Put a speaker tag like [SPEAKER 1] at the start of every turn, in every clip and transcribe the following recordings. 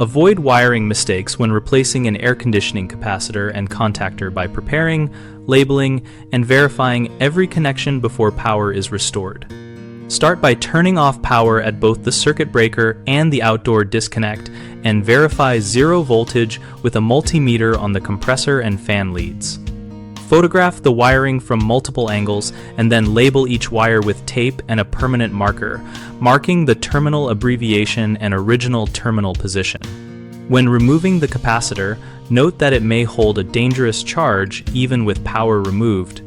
[SPEAKER 1] Avoid wiring mistakes when replacing an air conditioning capacitor and contactor by preparing, labeling, and verifying every connection before power is restored. Start by turning off power at both the circuit breaker and the outdoor disconnect, and verify zero voltage with a multimeter on the compressor and fan leads. Photograph the wiring from multiple angles and then label each wire with tape and a permanent marker, marking the terminal abbreviation and original terminal position. When removing the capacitor, note that it may hold a dangerous charge even with power removed.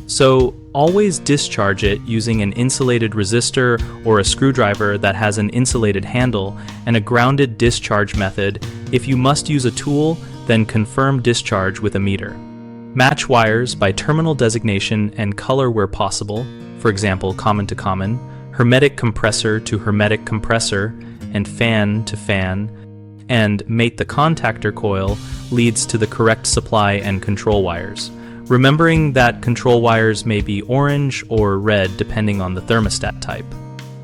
[SPEAKER 1] So always discharge it using an insulated resistor or a screwdriver that has an insulated handle and a grounded discharge method. If you must use a tool, then confirm discharge with a meter. Match wires by terminal designation and color where possible, for example, common to common, hermetic compressor to hermetic compressor, and fan to fan, and mate the contactor coil leads to the correct supply and control wires. Remembering that control wires may be orange or red depending on the thermostat type.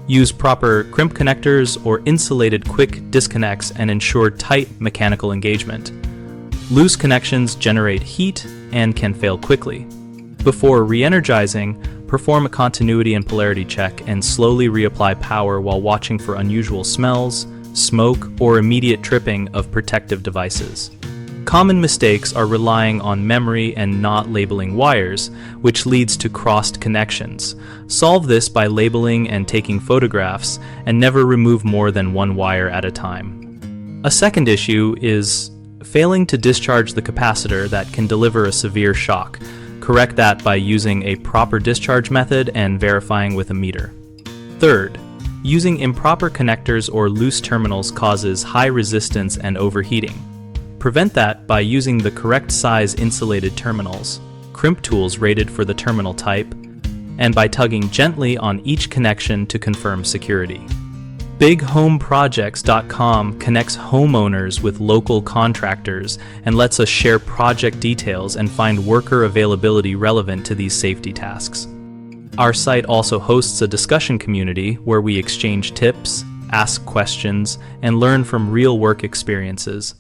[SPEAKER 1] Use proper crimp connectors or insulated quick disconnects and ensure tight mechanical engagement. Loose connections generate heat and can fail quickly. Before re-energizing, perform a continuity and polarity check and slowly reapply power while watching for unusual smells, smoke, or immediate tripping of protective devices. Common mistakes are relying on memory and not labeling wires, which leads to crossed connections. Solve this by labeling and taking photographs, and never remove more than one wire at a time. A second issue is failing to discharge the capacitor that can deliver a severe shock. Correct that by using a proper discharge method and verifying with a meter. Third, using improper connectors or loose terminals causes high resistance and overheating. Prevent that by using the correct size insulated terminals, crimp tools rated for the terminal type, and by tugging gently on each connection to confirm security. BigHomeProjects.com connects homeowners with local contractors and lets us share project details and find worker availability relevant to these safety tasks. Our site also hosts a discussion community where we exchange tips, ask questions, and learn from real work experiences.